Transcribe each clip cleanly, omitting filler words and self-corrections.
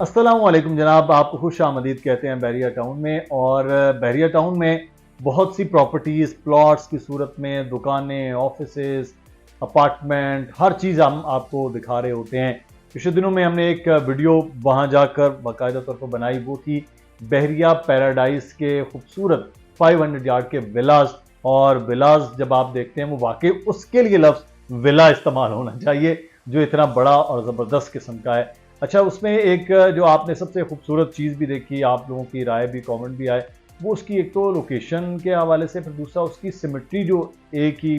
अस्सलामुअलैकुम जनाब, आपको खुश आमदीद कहते हैं बहरिया टाउन में। और बहरिया टाउन में बहुत सी प्रॉपर्टीज़ प्लॉट्स की सूरत में, दुकानें, ऑफिसेज, अपार्टमेंट, हर चीज़ हम आपको दिखा रहे होते हैं। पिछले दिनों में हमने एक वीडियो वहाँ जाकर बाकायदा तौर पर बनाई, वो थी बहरिया पैराडाइज के खूबसूरत 500 यार्ड के विलाज। और विलाज जब आप देखते हैं वो वाकई उसके लिए लफ्ज़ विला इस्तेमाल होना चाहिए जो इतना बड़ा और ज़बरदस्त किस्म का है। अच्छा, उसमें एक जो आपने सबसे खूबसूरत चीज़ भी देखी, आप लोगों की राय भी, कमेंट भी आए, वो उसकी एक तो लोकेशन के हवाले से, फिर दूसरा उसकी सिमेट्री, जो एक ही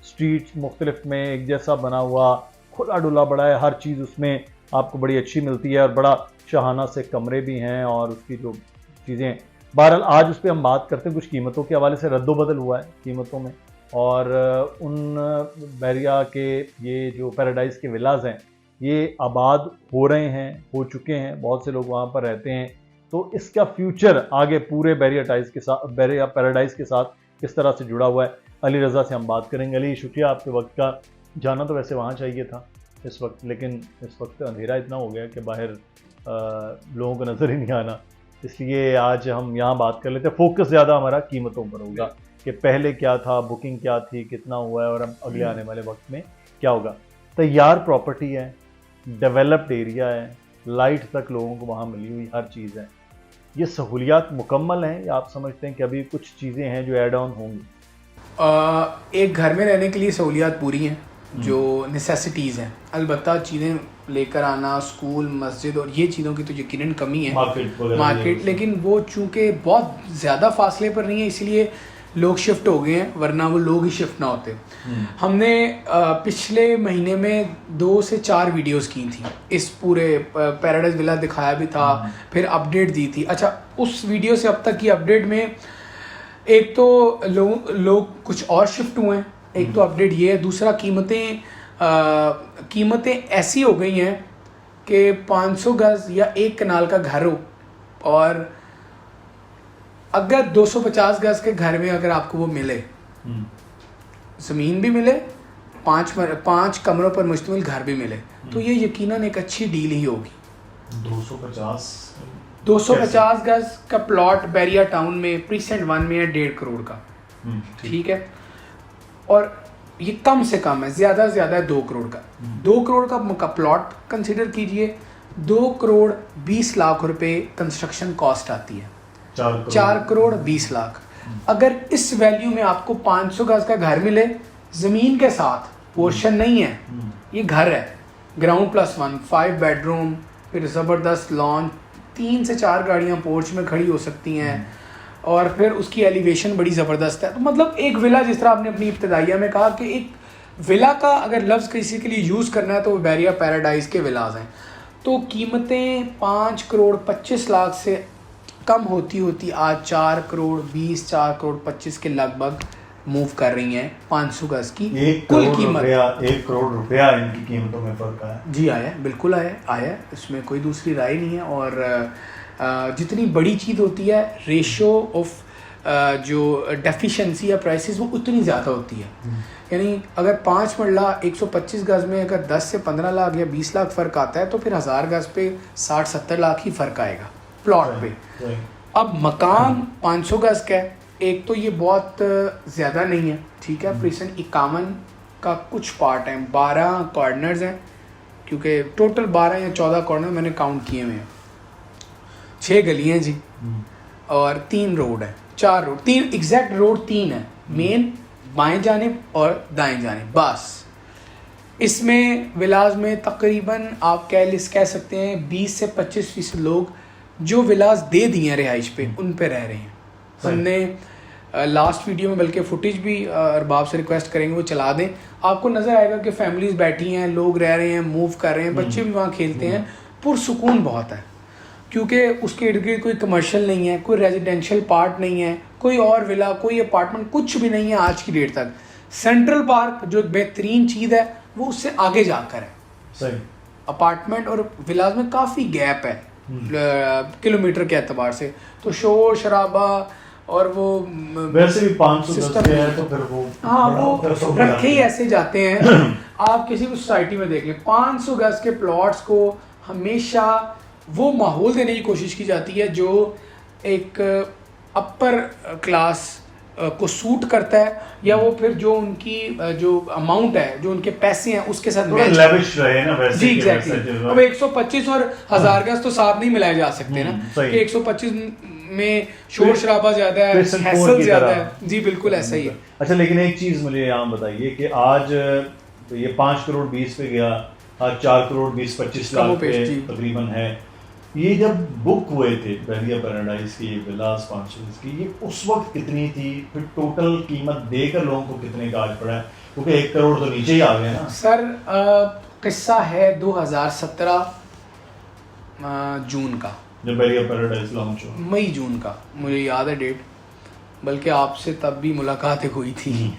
स्ट्रीट मुख्तलिफ में एक जैसा बना हुआ, खुला डुला बड़ा है, हर चीज़ उसमें आपको बड़ी अच्छी मिलती है और बड़ा शाहाना से कमरे भी हैं और उसकी जो चीज़ें। बहरहाल आज उस पर हम बात करते हैं। कुछ कीमतों के हवाले से रद्दोबदल हुआ है कीमतों में, और उन बहरिया के ये जो पैराडाइज के विलाज हैं ये आबाद हो रहे हैं, हो चुके हैं, बहुत से लोग वहाँ पर रहते हैं। तो इसका फ्यूचर आगे पूरे बहरिया पैराडाइज के साथ किस तरह से जुड़ा हुआ है, अली रज़ा से हम बात करेंगे। अली, शुक्रिया आपके वक्त का। जाना तो वैसे वहाँ चाहिए था इस वक्त, लेकिन इस वक्त अंधेरा इतना हो गया कि बाहर लोगों को नज़र ही नहीं आना, इसलिए आज हम यहाँ बात कर लेते हैं। फोकस ज़्यादा हमारा कीमतों पर होगा कि पहले क्या था, बुकिंग क्या थी, कितना हुआ है और हम अगले आने वाले वक्त में क्या होगा। तैयार प्रॉपर्टी है, डेवलप्ड एरिया है, लाइट तक लोगों को वहाँ मिली हुई हर चीज़ है। ये सहूलियात मुकम्मल हैं या आप समझते हैं कि अभी कुछ चीज़ें हैं जो ऐड ऑन होंगी? एक घर में रहने के लिए सहूलियात पूरी हैं, जो नेसेसिटीज़ हैं। अलबत्ता चीज़ें लेकर आना, स्कूल, मस्जिद और ये चीज़ों की तो यकीनन कमी है मार्केट, लेकिन वो चूँकि बहुत ज़्यादा फासले पर नहीं है इसलिए लोग शिफ्ट हो गए हैं, वरना वो लोग ही शिफ्ट ना होते। हमने पिछले महीने में 2 से 4 वीडियोस की थी, इस पूरे पैराडाइज विला दिखाया भी था, फिर अपडेट दी थी। अच्छा, उस वीडियो से अब तक की अपडेट में एक तो लोग कुछ और शिफ्ट हुए हैं, एक तो अपडेट ये है। दूसरा, कीमतें ऐसी हो गई हैं कि 500 गज या 1 कनाल का घर हो और अगर 250 गज के घर में अगर आपको वो मिले, ज़मीन भी मिले, 5 कमरों पर मुश्तमिल घर भी मिले, तो ये यकीनन एक अच्छी डील ही होगी। 250 गज का प्लॉट बहरिया टाउन में प्रीसेंट 1 में है 1.5 करोड़ का, ठीक है। और ये कम से कम है, ज़्यादा से ज़्यादा है 2 करोड़ का। 2 करोड़ का प्लॉट कंसिडर कीजिए, 2 करोड़ 20 लाख रुपए कंस्ट्रक्शन कॉस्ट आती है, 4 करोड़ 20 लाख। अगर इस वैल्यू में आपको 500 गज का घर मिले, ज़मीन के साथ, पोर्शन नहीं है, ये घर है, ग्राउंड +1, 5 बेडरूम, फिर ज़बरदस्त लॉन, 3 से 4 गाड़ियाँ पोर्च में खड़ी हो सकती हैं, और फिर उसकी एलिवेशन बड़ी ज़बरदस्त है। तो मतलब एक विला, जिस तरह आपने अपनी इब्तदाइया में कहा कि एक विला का अगर लफ्ज़ किसी के लिए यूज़ करना है तो बहरिया पैराडाइज के विलाज हैं। तो कीमतें 5 करोड़ 25 लाख से कम होती आज 4 करोड़ 20, 4 करोड़ 25 के लगभग मूव कर रही हैं 500 गज की कुल कीमत। 1 करोड़ रुपया इनकी कीमतों में फ़र्क आया। जी आया, बिल्कुल आया, इसमें कोई दूसरी राय नहीं है। और जितनी बड़ी चीज़ होती है, रेशो ऑफ जो डेफिशिएंसी या प्राइसेस, वो उतनी ज़्यादा होती है। यानी अगर 5 मरला 125 गज में अगर 10 से 15 लाख या 20 लाख फ़र्क आता है, तो फिर 1000 गज पे 60-70 लाख ही फ़र्क आएगा प्लॉट पे। अब मकान 500 गज का है, एक तो ये बहुत ज़्यादा नहीं है, ठीक है। प्रीसेंट 51 का कुछ पार्ट है, 12 कॉर्नर्स हैं, क्योंकि टोटल 12 या 14 कॉर्नर मैंने काउंट किए हुए हैं। 6 गलियाँ जी, और 3 रोड है, 4 रोड, 3 एग्जैक्ट रोड 3 है, मेन, बाएं जानिब और दाएं जानिब, बस। इसमें विलाज में तकरीबन आप कह सकते हैं 20 से 25% लोग जो विलाज दे दिए हैं रिहाइश पे, उन पे रह रहे हैं। हमने लास्ट वीडियो में बल्कि फुटेज भी अरबाब से रिक्वेस्ट करेंगे वो चला दें, आपको नज़र आएगा कि फैमिलीज बैठी हैं, लोग रह रहे हैं, मूव कर रहे हैं, बच्चे भी वहाँ खेलते हैं, पुरसुकून बहुत है, क्योंकि उसके इर्द गिर्द कोई कमर्शियल नहीं है, कोई रेजिडेंशियल पार्ट नहीं है, कोई और विला, कोई अपार्टमेंट, कुछ भी नहीं है आज की डेट तक। सेंट्रल पार्क जो बेहतरीन चीज़ है वो उससे आगे जाकर है। सही। अपार्टमेंट और विलाज में काफ़ी गैप है किलोमीटर के एतबार से, तो शोर शराबा और वो वैसे भी 500 है तो फिर वो, हाँ, वो रखे ही ऐसे जाते हैं। आप किसी भी सोसाइटी में देख लें, 500 गज के प्लॉट्स को हमेशा वो माहौल देने की कोशिश की जाती है जो एक अपर क्लास को सूट करता है, या वो फिर जो उनकी जो अमाउंट है, जो उनके पैसे हैं उसके साथ मैच लेविश रहे ना वैसे। जी एग्जैक्टली। अब 125 और 1000 गज तो साथ नहीं मिलाए जा सकते ना, कि 125 में शोर शराबा ज्यादा है, हैसल ज्यादा है। जी बिल्कुल ऐसा ही है। अच्छा, लेकिन एक चीज मुझे यहाँ बताइए कि आज ये 5 करोड़ 20 पे गया, आज 4 करोड़ 20-25 लाख पे तकरीबन है। ये जब बुक हुए थे बहरिया पैराडाइज की विलास 500 की, ये उस वक्त कितनी थी, फिर टोटल कीमत देकर लोगों को कितने का आज पड़ा है? क्योंकि 1 करोड़ तो नीचे ही आ गया ना सर। किस्सा है 2017 जून का, जब बहरिया पैराडाइज लॉन्च हुआ, मई जून का, मुझे याद है डेट, बल्कि आपसे तब भी मुलाकात हुई थी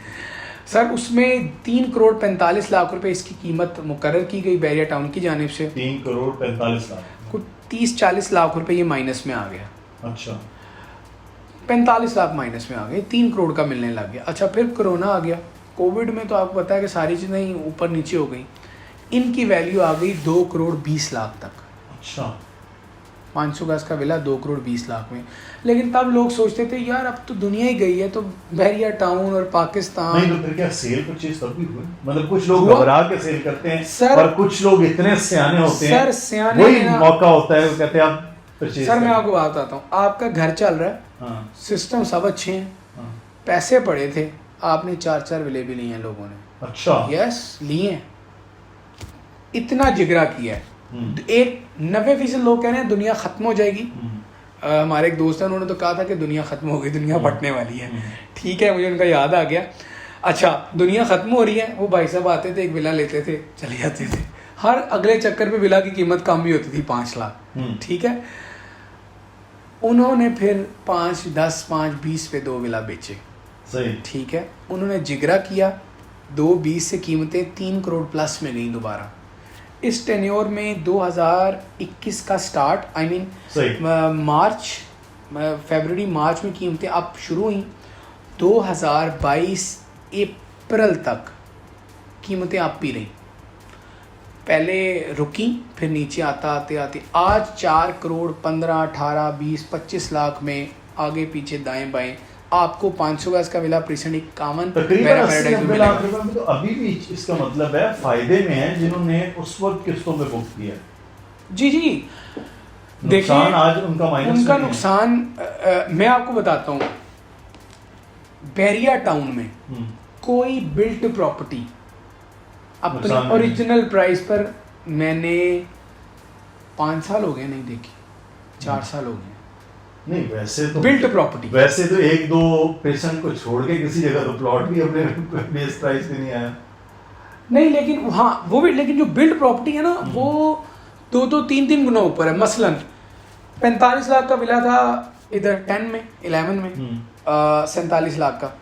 सर। उसमें 3 करोड़ 45 लाख रुपए इसकी कीमत मुकर्रर की गई बहरिया टाउन की जानिब से। 3 करोड़ 45 लाख, कुछ 30-40 लाख रुपए ये माइनस में आ गया। अच्छा, 45 लाख माइनस में आ गए, 3 करोड़ का मिलने लग गया। अच्छा, फिर कोरोना आ गया। कोविड में तो आपको पता है कि सारी चीज़ें ही ऊपर नीचे हो गई। इनकी वैल्यू आ गई 2 करोड़ 20 लाख तक। अच्छा, 500 गज का विला 2 करोड़ 20 लाख में। लेकिन तब लोग सोचते थे यार अब तो दुनिया ही गई है, तो बहरिया टाउन और पाकिस्तान। नहीं तो फिर क्या सेल परचेज तब भी हुए? मतलब कुछ लोग घबरा के सेल करते हैं सर, और कुछ लोग इतने सियाने होते हैं सर, सियाने वही मौका होता है, वो कहते हैं आप परचेज। सर मैं आपको बात बताता हूँ, आपका घर चल रहा है, हाँ, सिस्टम सब अच्छे हैं, हाँ, पैसे पड़े थे, आपने 4-4 विले भी लिए हैं लोगों ने। अच्छा, यस, लिए हैं, इतना जिगरा किया है। एक 90% लोग कह रहे हैं दुनिया खत्म हो जाएगी। हमारे एक दोस्त हैं, उन्होंने तो कहा था कि दुनिया खत्म हो गई, दुनिया फटने वाली है। ठीक है, मुझे उनका याद आ गया। अच्छा, दुनिया खत्म हो रही है। वो भाई साहब आते थे, एक विला लेते थे, चले जाते थे। हर अगले चक्कर पे विला की कीमत कम भी होती थी, 5 लाख। ठीक है, उन्होंने फिर 5, 10, 5, 20 पे 2 विला बेचे। सही, ठीक है, उन्होंने जिगरा किया, 2-20 से कीमतें 3 करोड़ प्लस में गई दोबारा। इस टेन्योर में 2021 का स्टार्ट, आई मीन मार्च, फरवरी मार्च में कीमतें अब शुरू हुई। 2022 अप्रैल तक कीमतें आप भी रही, पहले रुकी फिर नीचे आते आज 4 करोड़ 15, 18, 20, 25 लाख में आगे पीछे दाएं बाएं आपको 500 गज का विला प्रीसेंट 51 तकरीबन लाख रुपए में। तो अभी भी इसका मतलब है फायदे में है जिन्होंने उस वक्त किस्तों में बुक किया। जी जी, देखिए आज उनका नुकसान मैं आपको बताता हूँ। बहरिया टाउन में कोई बिल्ट प्रॉपर्टी अपने ओरिजिनल प्राइस पर मैंने 5 साल हो गए नहीं देखी, 4 साल हो गए नहीं। वैसे तो बिल्ट प्रॉपर्टी, वैसे तो 1-2 पेशेंट को छोड़ के किसी जगह तो प्लॉट भी अपने बेस प्राइस पे नहीं आया। नहीं, लेकिन हाँ वो भी, लेकिन जो बिल्ड प्रॉपर्टी है ना वो 2-2, 3-3 गुना ऊपर है। मसलन 45 लाख का विला था इधर 10 में, 11 में 47 लाख का,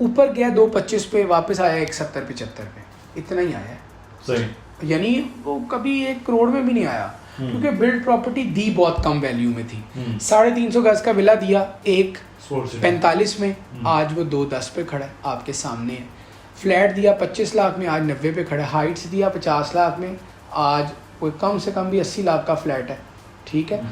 ऊपर गया 225 पे, वापस आया 170-75 पे, इतना ही आया है। सही, यानी वो कभी 1 करोड़ में भी नहीं आया, क्योंकि बिल्ड प्रॉपर्टी दी बहुत कम वैल्यू में थी। 350 गज का विला दिया 145 में, आज वो 210 पे खड़ा है, आपके सामने है। फ्लैट दिया 25 लाख में, आज 90 पे खड़ा है। हाइट्स दिया 50 लाख में, आज कोई कम से कम भी 80 लाख का फ्लैट है। ठीक है,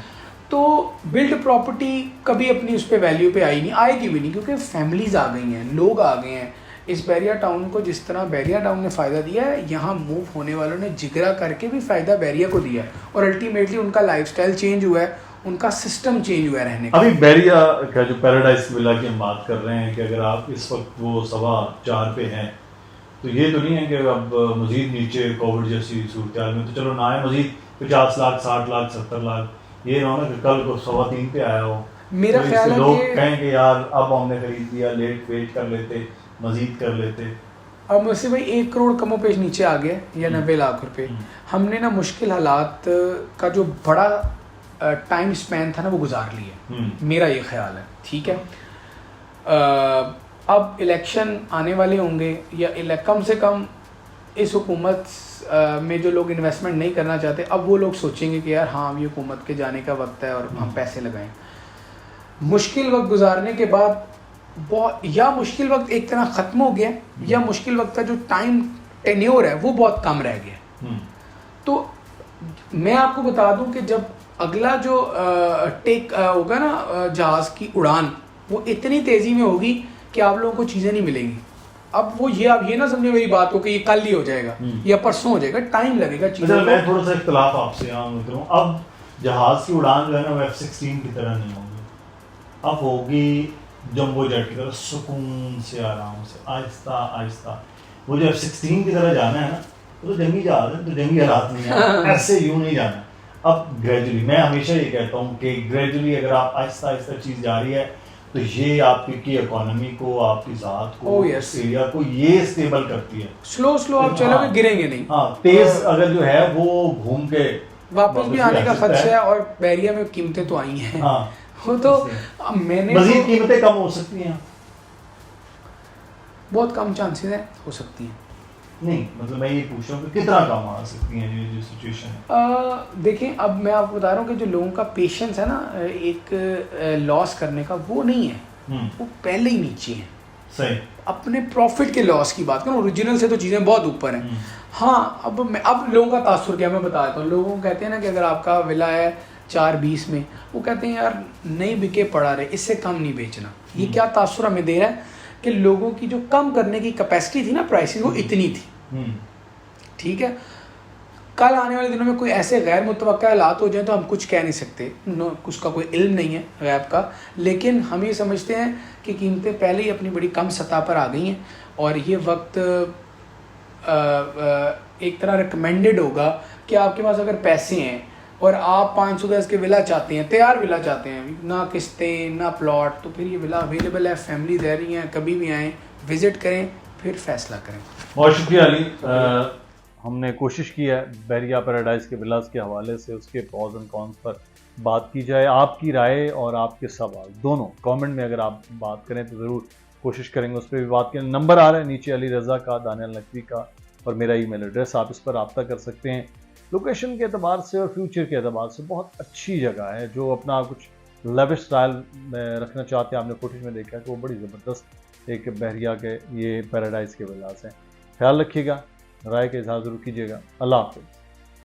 तो बिल्ड प्रॉपर्टी कभी अपनी उस पर वैल्यू पे आई नहीं, आएगी भी नहीं, क्योंकि फैमिलीज आ गई हैं, लोग आ गए हैं। इस बहरिया टाउन को जिस तरह बहरिया टाउन ने फ़ायदा दिया है, यहाँ मूव होने वालों ने जिगरा करके भी फ़ायदा बहरिया को दिया है, और अल्टीमेटली उनका लाइफस्टाइल चेंज हुआ है, उनका सिस्टम चेंज हुआ है रहने का। अभी बहरिया का जो पैराडाइज विला की हम बात कर रहे हैं कि अगर आप इस वक्त वो 4.25 पे हैं, तो ये तो नहीं है कि अब मजीद नीचे कोविड जैसी सूरत में तो चलो ना है, मजीद 50 लाख 60 लाख 70 लाख, ये ना हो कि कल को 3.25 पे आया हो। मेरा ख्याल है लोग कहेंगे यार अब हमने खरीद लिया, लेट वेट कर लेते, मजीद कर लेते। अब मुझसे भाई 1 करोड़ कमो पेश नीचे आ गया, या 90 लाख रुपए। हमने ना मुश्किल हालात का जो बड़ा टाइम स्पैन था ना वो गुजार लिया, मेरा ये ख्याल है। ठीक है, अब इलेक्शन आने वाले होंगे, या कम से कम इस हुकूमत में जो लोग इन्वेस्टमेंट नहीं करना चाहते, अब वो लोग सोचेंगे कि यार हाँ ये हुकूमत के जाने का वक्त है और हम पैसे लगाएं। मुश्किल वक्त गुजारने के बाद बहुत, या मुश्किल वक्त एक तरह ख़त्म हो गया, या मुश्किल वक्त का जो टाइम टेन्योर है वो बहुत कम रह गया। तो मैं आपको बता दूं कि जब अगला जो टेक होगा ना जहाज़ की उड़ान, वो इतनी तेज़ी में होगी कि आप लोगों को चीज़ें नहीं मिलेंगी। अब वो ये आप ये ना समझे मेरी बात को कि ये कल ही हो जाएगा या परसों हो जाएगा, टाइम लगेगा चीज़ों को। मैं थोड़ा सा इख्तलाफ आपसे यहाँ करूँ, अब जहाज़ की उड़ान जो है ना वो F-16 की तरह नहीं होगी, अब होगी जंबो जेट की तरह, सुकून से आराम से आहिस्ता आहिस्ता। वो जो F-16 की तरह जाना है ना, वो तो जंगी जहाज है, तो जंगी हालात नहीं है, ऐसे यूं नहीं जाना। अब ग्रेजुअली, मैं हमेशा ये कहता हूँ कि ग्रेजुअली अगर आप आहिस्ता आहिस्ता चीज़ जा रही है तो ये आपकी इकोनॉमी को, आपकी ज़ात को, एरिया को ये स्टेबल करती है। स्लो स्लो आप चलोगे, गिरेंगे नहीं। हाँ, तेज अगर जो है वो घूम के वापस भी आने का खदशा है, और बहरिया में कीमतें तो आई हैं। हाँ, वो तो मैंने मजीद कीमतें कम हो सकती हैं, बहुत कम चांसेस हैं, हो सकती हैं। नहीं मतलब मैं ये पूछ रहा हूँ कि कितना कम आ सकती हैं ये जो सिचुएशन है। देखें, अब मैं आपको बता रहा हूँ कि जो लोगों का पेशेंस है ना एक लॉस करने का, वो नहीं है, वो पहले ही नीचे है। सही, अपने प्रॉफिट के लॉस की बात करूँ, ओरिजिनल से तो चीज़ें बहुत ऊपर हैं। हाँ, अब लोगों का तासुर क्या मैं बता देता हूँ। लोगों को कहते हैं ना कि अगर आपका विला है 420 में, वो कहते हैं यार नहीं बिके पड़ा रहे, इससे कम नहीं बेचना। ये क्या तासुर हमें दे रहा है कि लोगों की जो कम करने की कैपेसिटी थी ना, प्राइसिंग, वो इतनी थी। ठीक है, कल आने वाले दिनों में कोई ऐसे गैर मुतवक्का हालात हो जाए तो हम कुछ कह नहीं सकते, उसका कोई इल्म नहीं है गैब का। लेकिन हम ये समझते हैं कि कीमतें पहले ही अपनी बड़ी कम सतह पर आ गई हैं, और ये वक्त एक तरह रिकमेंडेड होगा कि आपके पास अगर पैसे हैं और आप 500 गज के विला चाहते हैं, तैयार विला चाहते हैं, ना किस्तें ना प्लॉट, तो फिर ये विला अवेलेबल है, फैमिली रह रही हैं, कभी भी आएँ, विज़िट करें, फिर फैसला करें। बहुत शुक्रिया अली। हमने कोशिश की है बहरिया पैराडाइज के विलास के हवाले से उसके प्रॉज एंड कॉन्स पर बात की जाए। आपकी राय और आपके सवाल दोनों कमेंट में अगर आप बात करें तो ज़रूर कोशिश करेंगे उस पर भी बात करें। नंबर आ रहा है नीचे, अली रज़ा का, दानियल नकवी का, और मेरा ईमेल एड्रेस, आप इस पर रब्ता कर सकते हैं। लोकेशन के अतबार से और फ्यूचर के अतबार से बहुत अच्छी जगह है। जो अपना कुछ लेविश स्टाइल में रखना चाहते हैं, आपने फुटेज में देखा है कि वो बड़ी ज़बरदस्त एक बहरिया के ये पैराडाइज के विलास हैं। ख्याल रखिएगा, राय का इज़हार ज़रूर कीजिएगा। अल्लाह हाफ़िज़।